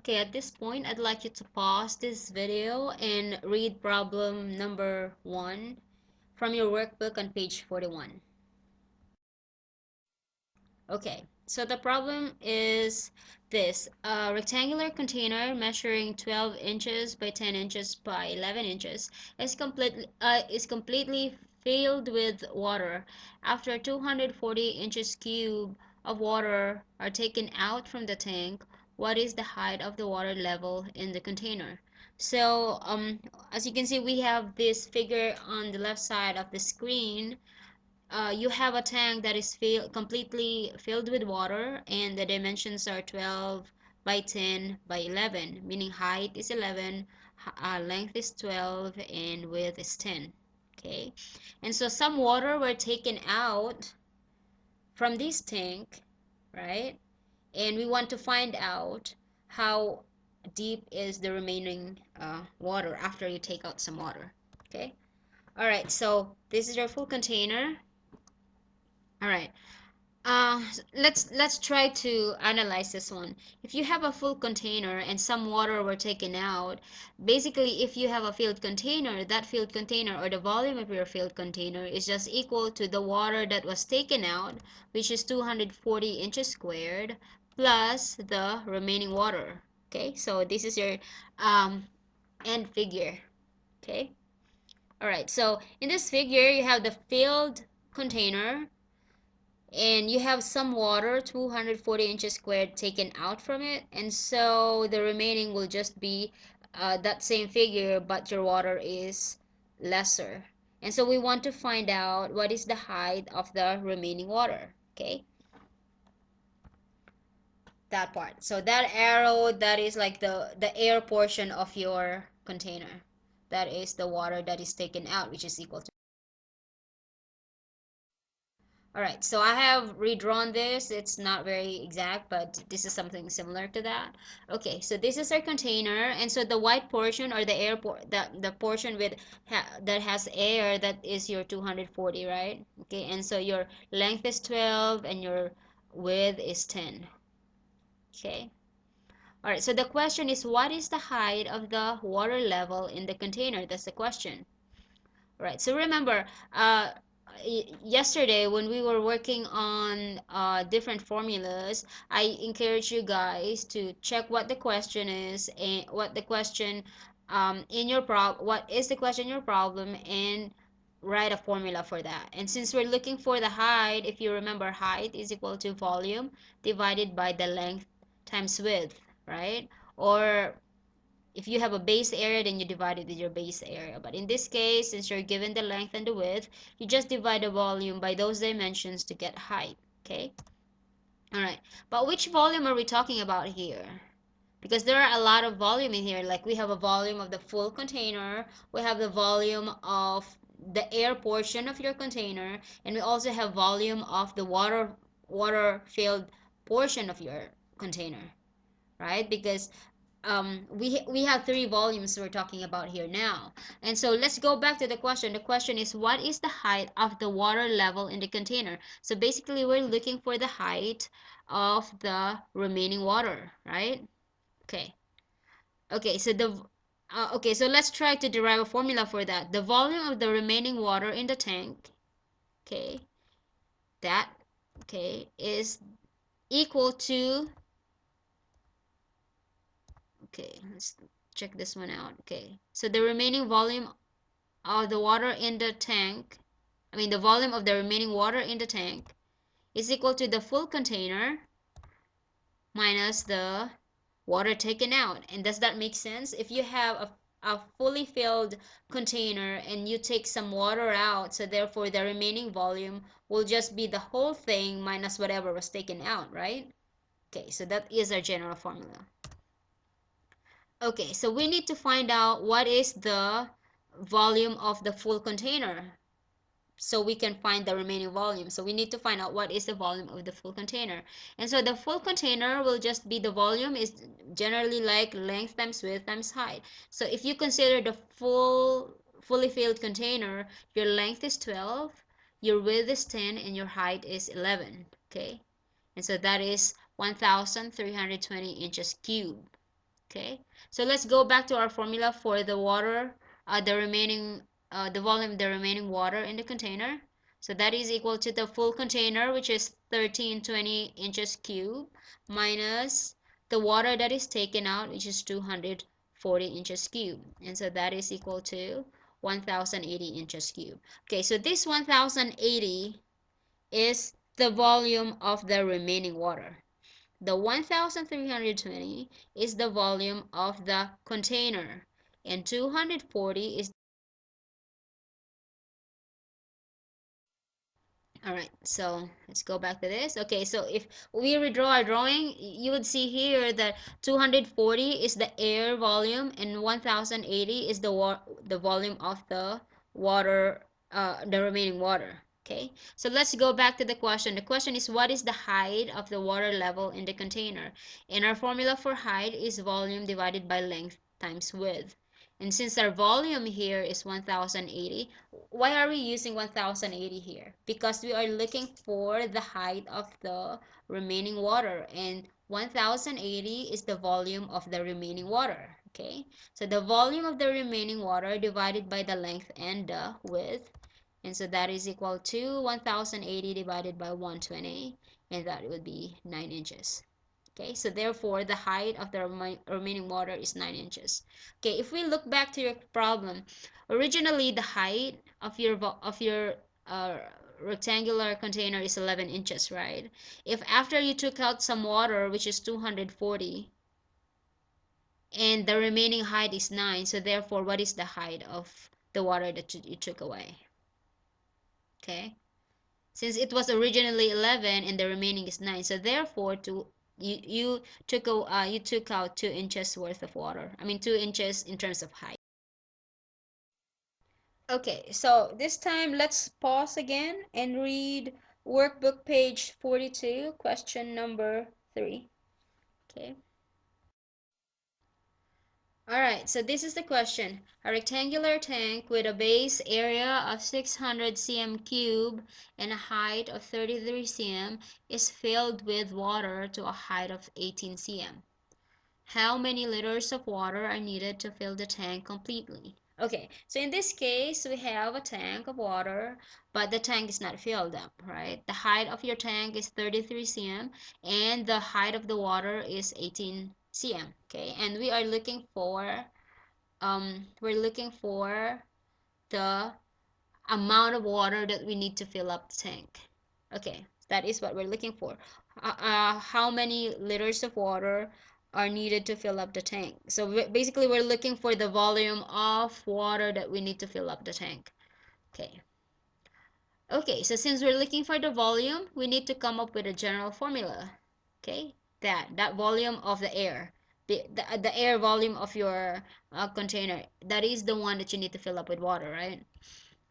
Okay, at this point, I'd like you to pause this video and read problem number 1 from your workbook on page 41. Okay, so the problem is this. A rectangular container measuring 12 inches by 10 inches by 11 inches is completely filled with water. After 240 inches cube of water are taken out from the tank, what is the height of the water level in the container? So, as you can see, we have this figure on the left side of the screen. You have a tank that is completely filled with water, and the dimensions are 12 by 10 by 11, meaning height is 11, length is 12, and width is 10. Okay, and so some water were taken out from this tank, right? And we want to find out how deep is the remaining water after you take out some water. Okay, all right, so this is your full container. All right. Let's try to analyze this one. If you have a full container and some water were taken out, basically if you have a filled container, that filled container or the volume of your filled container is just equal to the water that was taken out, which is 240 inches squared, plus the remaining water. Okay, so this is your end figure. Okay, all right. So in this figure, you have the filled container and you have some water 240 inches squared taken out from it, and so the remaining will just be that same figure, but your water is lesser. And so we want to find out what is the height of the remaining water. Okay, that part. So that arrow, that is like the air portion of your container. That is the water that is taken out, which is equal to. Alright, so I have redrawn this. It's not very exact, but this is something similar to that. Okay, so this is our container, and so the white portion or the air the portion with that has air, that is your 240, right? Okay, and so your length is 12 and your width is 10. Okay. Alright, so the question is, what is the height of the water level in the container? That's the question. Right. So remember, yesterday when we were working on different formulas, I encourage you guys to check what the question is and what the question in your what is the question in your problem, and write a formula for that. And since we're looking for the height, if you remember, height is equal to volume divided by the length times width, right? Or if you have a base area, then you divide it with your base area. But in this case, since you're given the length and the width, you just divide the volume by those dimensions to get height. Okay? Alright. But which volume are we talking about here? Because there are a lot of volume in here. Like we have a volume of the full container, we have the volume of the air portion of your container, and we also have volume of the water filled portion of your container, right? Because we have three volumes we're talking about here now. And so let's go back to the question. The question is, what is the height of the water level in the container? So basically we're looking for the height of the remaining water, right? Okay. Okay, so okay, so let's try to derive a formula for that. The volume of the remaining water in the tank, okay, that, okay, is equal to, okay, let's check this one out. Okay, so the remaining volume of the water in the tank, the volume of the remaining water in the tank is equal to the full container minus the water taken out. And does that make sense? If you have a fully filled container and you take some water out, so therefore the remaining volume will just be the whole thing minus whatever was taken out, right? Okay, so that is our general formula. Okay, so we need to find out what is the volume of the full container so we can find the remaining volume. So we need to find out what is the volume of the full container. And so the full container will just be, the volume is generally like length times width times height. So if you consider the fully filled container, your length is 12, your width is 10, and your height is 11. Okay, and so that is 1,320 inches cubed. Okay, so let's go back to our formula for the water, the remaining, the volume of the remaining water in the container. So that is equal to the full container, which is 1320 inches cube, minus the water that is taken out, which is 240 inches cube. And so that is equal to 1080 inches cube. Okay, so this 1080 is the volume of the remaining water. The 1320 is the volume of the container, and 240 is. All right, so let's go back to this. Okay, so if we redraw our drawing, you would see here that 240 is the air volume and 1080 is the volume of the water, the remaining water. Okay, so let's go back to the question. The question is, what is the height of the water level in the container? And our formula for height is volume divided by length times width. And since our volume here is 1080, why are we using 1080 here? Because we are looking for the height of the remaining water, and 1080 is the volume of the remaining water. Okay, so the volume of the remaining water divided by the length and the width, and so that is equal to 1080 divided by 120, and that would be 9 inches. Okay, so therefore the height of the remaining water is 9 inches. Okay, if we look back to your problem, originally the height of your uh, rectangular container is 11 inches, right? If after you took out some water, which is 240, and the remaining height is 9, so therefore what is the height of the water that you took away? Okay, since it was originally 11 and the remaining is 9, so therefore you took out 2 inches worth of water. I mean 2 inches in terms of height. Okay, so this time let's pause again and read workbook page 42, question number 3. Okay. Alright, so this is the question. A rectangular tank with a base area of 600 cm cube and a height of 33 cm is filled with water to a height of 18 cm. How many liters of water are needed to fill the tank completely? Okay, so in this case, we have a tank of water, but the tank is not filled up, right? The height of your tank is 33 cm, and the height of the water is 18 cm, okay? And we're looking for the amount of water that we need to fill up the tank. Okay, that is what we're looking for. How many liters of water are needed to fill up the tank? So basically, we're looking for the volume of water that we need to fill up the tank. Okay. Okay, so since we're looking for the volume, we need to come up with a general formula. Okay, that volume of the air, the air volume of your container, that is the one that you need to fill up with water, right?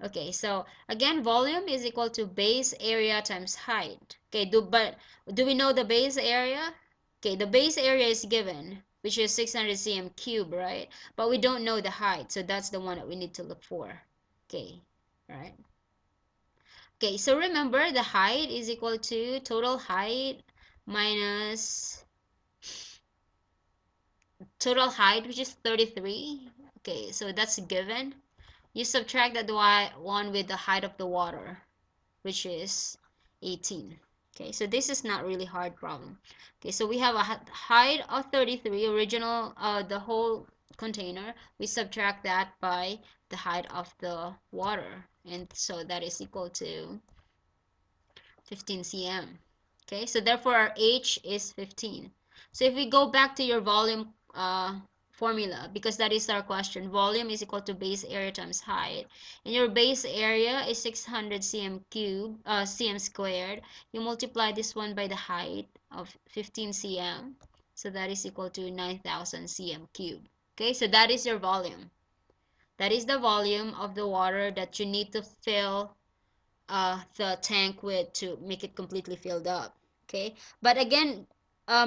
Okay, so again, volume is equal to base area times height. Okay, but do we know the base area? Okay, the base area is given, which is 600 cm cube, right? But we don't know the height, so that's the one that we need to look for. Okay, right? Okay, so remember the height is equal to total height minus total height, which is 33. Okay, so that's given. You subtract that one with the height of the water, which is 18. Okay, so this is not really hard problem. Okay, so we have a height of 33, original, the whole container. We subtract that by the height of the water, and so that is equal to 15 cm. Okay, so therefore our H is 15. So if we go back to your volume formula, because that is our question, volume is equal to base area times height, and your base area is 600 cm squared. You multiply this one by the height of 15 cm, so that is equal to 9,000 cm cube. Okay, so that is your volume. That is the volume of the water that you need to fill the tank with to make it completely filled up. Okay, but again,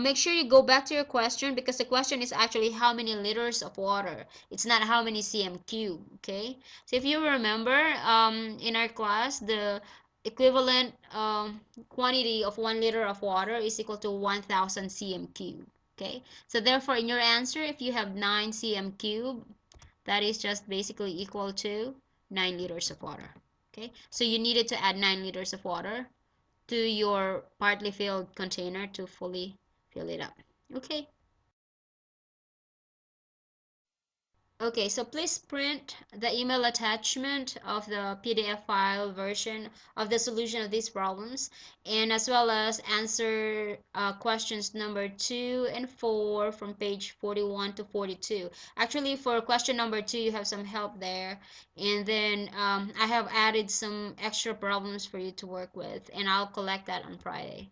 make sure you go back to your question, because the question is actually how many liters of water. It's not how many cm cube. Okay, so if you remember, in our class, the equivalent quantity of 1 liter of water is equal to 1000 cm cube. Okay, so therefore in your answer, if you have 9 cm cube, that is just basically equal to 9 liters of water. Okay, so you needed to add 9 liters of water to your partly filled container to fully fill it up. Okay. Okay, so please print the email attachment of the PDF file version of the solution of these problems, and as well as answer questions number 2 and 4 from page 41 to 42. Actually, for question number 2, you have some help there, and then I have added some extra problems for you to work with, and I'll collect that on Friday.